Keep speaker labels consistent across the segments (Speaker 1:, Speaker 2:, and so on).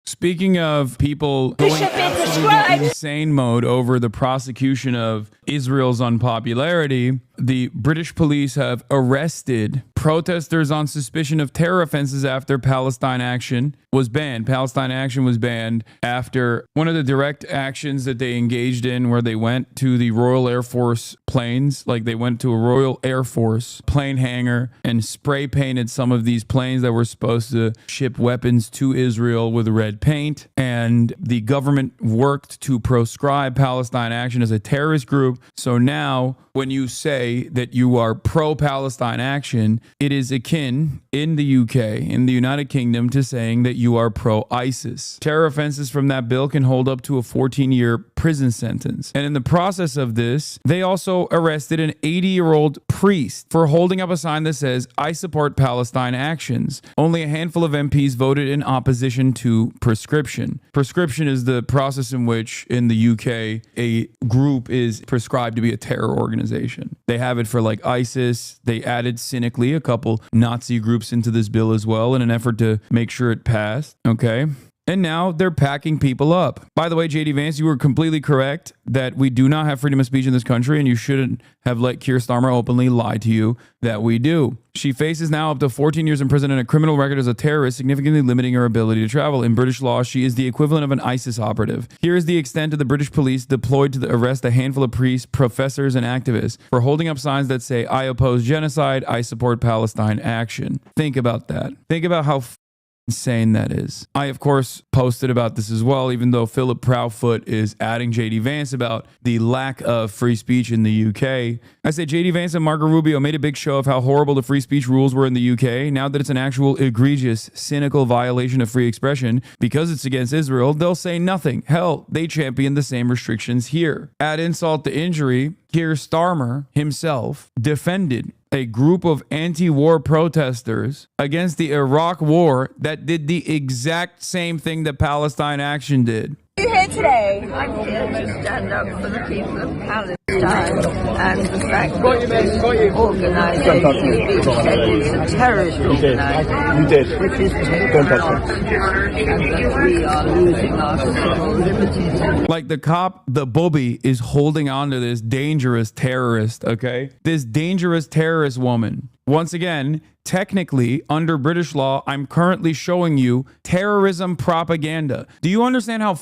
Speaker 1: Speaking of people going absolutely insane mode over the prosecution of Israel's unpopularity, the British police have arrested protesters on suspicion of terror offenses after Palestine Action was banned. Palestine Action was banned after one of the direct actions that they engaged in, where they went to the Royal Air Force planes, like they went to a Royal Air Force plane hangar and spray painted some of these planes that were supposed to ship weapons to Israel with red paint. And the government worked to proscribe Palestine Action as a terrorist group. So now when you say that you are pro-Palestine Action, it is akin in the UK, in the United Kingdom, to saying that you are pro-ISIS. Terror offenses from that bill can hold up to a 14-year prison sentence. And in the process of this, they also arrested an 80-year-old priest for holding up a sign that says, "I support Palestine actions." Only a handful of MPs voted in opposition to prescription. Prescription is the process in which, in the UK, a group is prescribed to be a terror organization. They have it for like ISIS. They added cynically a couple Nazi groups into this bill as well in an effort to make sure it passed. Okay. And now they're packing people up. By the way, JD Vance, you were completely correct that we do not have freedom of speech in this country, and you shouldn't have let Keir Starmer openly lie to you that we do. She faces now up to 14 years in prison and a criminal record as a terrorist, significantly limiting her ability to travel. In British law, she is the equivalent of an ISIS operative. Here is the extent of the British police deployed to arrest a handful of priests, professors, and activists for holding up signs that say, "I oppose genocide, I support Palestine action." Think about that. Think about how insane that is. I, of course, posted about this as well, even though Philip Proudfoot is adding JD Vance about the lack of free speech in the UK. I say JD Vance and Marco Rubio made a big show of how horrible the free speech rules were in the UK. Now that it's an actual egregious, cynical violation of free expression because it's against Israel, they'll say nothing. Hell, they champion the same restrictions here. Add insult to injury, Keir Starmer himself defended a group of anti-war protesters against the Iraq war that did the exact same thing that Palestine Action did.
Speaker 2: You're here today.
Speaker 3: I'm here to stand up for the people of Palestine and the fact that this organisation is said is a terrorist organisation.
Speaker 4: You did.
Speaker 3: Which is
Speaker 4: Don't touch
Speaker 3: not, and that we are losing our civil liberties.
Speaker 1: Like the cop, the booby, is holding on to this dangerous terrorist, okay? This dangerous terrorist woman. Once again, technically, under British law, I'm currently showing you terrorism propaganda. Do you understand how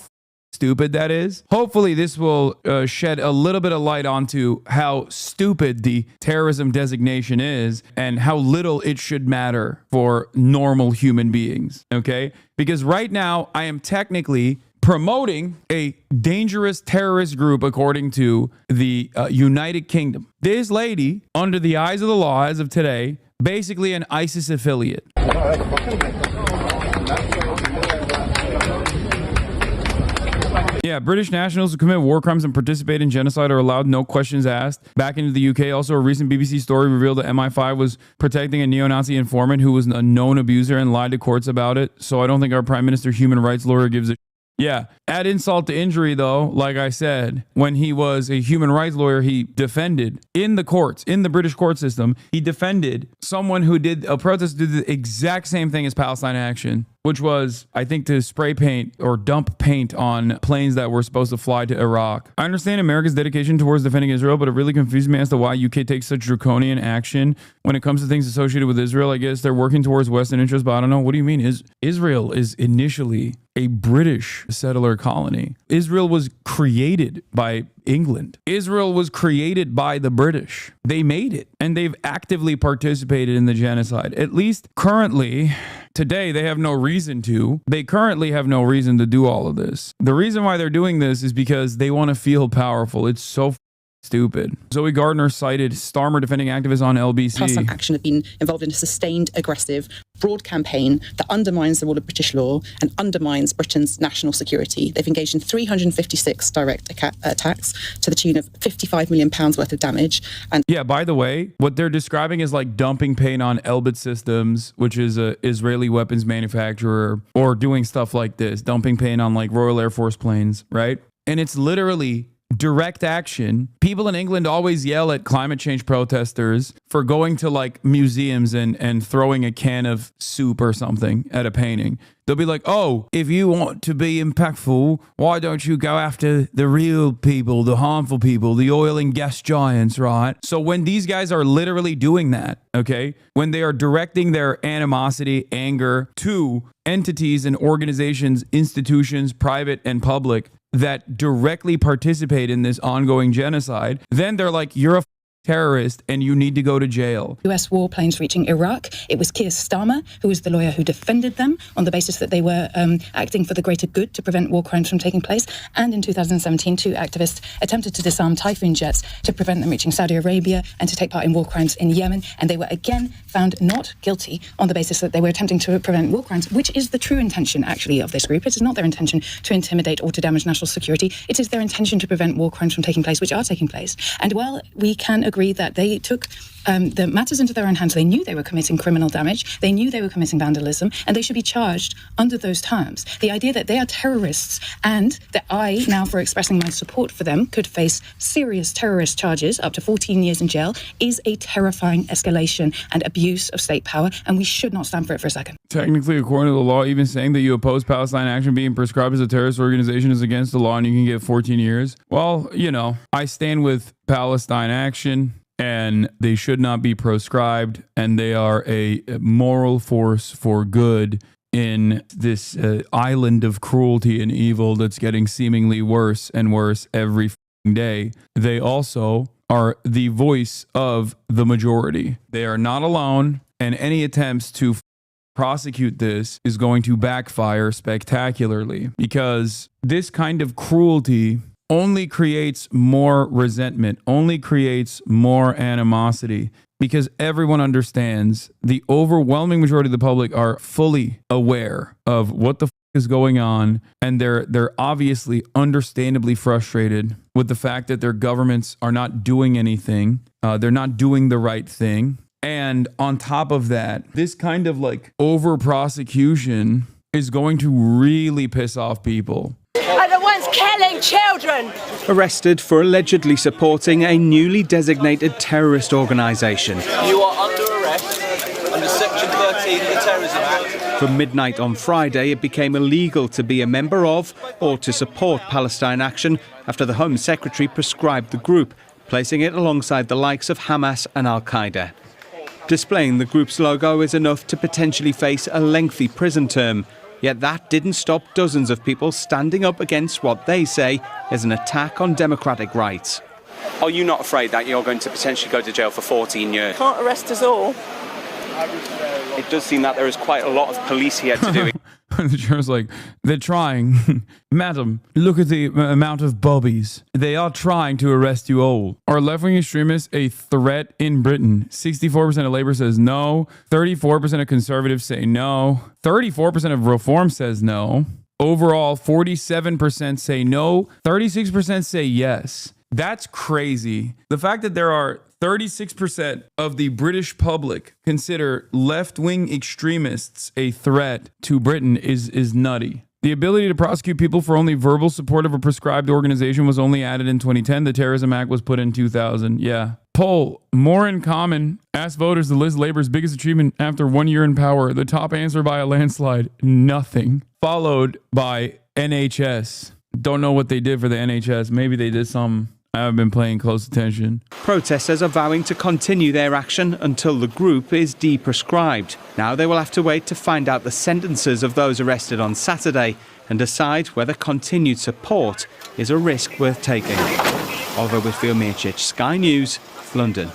Speaker 1: stupid that is? Hopefully this will shed a little bit of light onto how stupid the terrorism designation is and how little it should matter for normal human beings, okay? Because right now I am technically promoting a dangerous terrorist group according to the United Kingdom. This lady, under the eyes of the law as of today, basically an ISIS affiliate. Yeah, British nationals who commit war crimes and participate in genocide are allowed, no questions asked, back into the UK. Also, a recent BBC story revealed that MI5 was protecting a neo-Nazi informant who was a known abuser and lied to courts about it. So I don't think our Prime Minister human rights lawyer gives a yeah. Add insult to injury, though, like I said, when he was a human rights lawyer, he defended in the courts, in the British court system, he defended someone who did a protest, did the exact same thing as Palestine Action, which was, I think, to spray paint or dump paint on planes that were supposed to fly to Iraq. I understand America's dedication towards defending Israel, but it really confuses me as to why UK takes such draconian action when it comes to things associated with Israel. I guess they're working towards Western interests, but I don't know. What do you mean? Israel is initially a British settler colony. Israel was created by England. Israel was created by the British. They made it, and they've actively participated in the genocide. At least currently, today, they have no reason to. They currently have no reason to do all of this. The reason why they're doing this is because they want to feel powerful. It's so stupid. Zoe Gardner cited Starmer defending activists on LBC.
Speaker 5: Palestine Action have been involved in a sustained, aggressive, broad campaign that undermines the rule of British law and undermines Britain's national security. They've engaged in 356 direct attacks to the tune of £55 million worth of damage. And
Speaker 1: yeah, by the way, what they're describing is like dumping paint on Elbit Systems, which is an Israeli weapons manufacturer, or doing stuff like this, dumping paint on like Royal Air Force planes, right? And it's literally direct action. People in England always yell at climate change protesters for going to like museums and throwing a can of soup or something at a painting. They'll be like, oh, if you want to be impactful, why don't you go after the real people, the harmful people, the oil and gas giants, right? So when these guys are literally doing that, okay, when they are directing their animosity, anger to entities and organizations, institutions, private and public, that directly participate in this ongoing genocide, then they're like, you're a terrorist and you need to go to jail.
Speaker 5: US warplanes reaching Iraq. It was Keir Starmer, who was the lawyer who defended them on the basis that they were acting for the greater good to prevent war crimes from taking place. And in 2017, 2 activists attempted to disarm Typhoon jets to prevent them reaching Saudi Arabia and to take part in war crimes in Yemen. And they were again found not guilty on the basis that they were attempting to prevent war crimes, which is the true intention, actually, of this group. It is not their intention to intimidate or to damage national security. It is their intention to prevent war crimes from taking place, which are taking place. And while we can agree that they took the matters into their own hands, they knew they were committing criminal damage, they knew they were committing vandalism, and they should be charged under those terms. The idea that they are terrorists and that I, now for expressing my support for them, could face serious terrorist charges, up to 14 years in jail, is a terrifying escalation and abuse of state power, and we should not stand for it for a second.
Speaker 1: Technically, according to the law, even saying that you oppose Palestine action being prescribed as a terrorist organization is against the law and you can get 14 years. Well, you know, I stand with Palestine action, and they should not be proscribed, and they are a moral force for good in this island of cruelty and evil that's getting seemingly worse and worse every day. They also are the voice of the majority. They are not alone, and any attempts to prosecute this is going to backfire spectacularly, because this kind of cruelty only creates more resentment, only creates more animosity, because everyone understands, the overwhelming majority of the public are fully aware of what the is going on, and they're obviously understandably frustrated with the fact that their governments are not doing anything. They're not doing the right thing. And on top of that, this kind of like over prosecution is going to really piss off people.
Speaker 3: Are the ones killing children.
Speaker 2: Arrested for allegedly supporting a newly designated terrorist organisation.
Speaker 4: You are under arrest under Section 13 of the Terrorism Act.
Speaker 2: From midnight on Friday, it became illegal to be a member of or to support Palestine Action after the Home Secretary prescribed the group, placing it alongside the likes of Hamas and Al-Qaeda. Displaying the group's logo is enough to potentially face a lengthy prison term. Yet that didn't stop dozens of people standing up against what they say is an attack on democratic rights.
Speaker 6: Are you not afraid that you're going to potentially go to jail for 14 years?
Speaker 3: Can't arrest us all.
Speaker 6: It does seem that there is quite a lot of police here to do it.
Speaker 1: The juror's like, they're trying. Madam, look at the amount of bobbies. They are trying to arrest you all. Are left-wing extremists a threat in Britain? 64% of Labour says no. 34% of Conservatives say no. 34% of Reform says no. Overall, 47% say no. 36% say yes. That's crazy. The fact that there are 36% of the British public consider left-wing extremists a threat to Britain is nutty. The ability to prosecute people for only verbal support of a prescribed organization was only added in 2010. The Terrorism Act was put in 2000. Yeah. Poll, more in common. Ask voters to list Labour's biggest achievement after 1 year in power. The top answer by a landslide, nothing. Followed by NHS. Don't know what they did for the NHS. Maybe they did some. I haven't been paying close attention.
Speaker 2: Protesters are vowing to continue their action until the group is deprescribed. Now they will have to wait to find out the sentences of those arrested on Saturday and decide whether continued support is a risk worth taking. Oliver Whitfield-Mirchich, Sky News, London.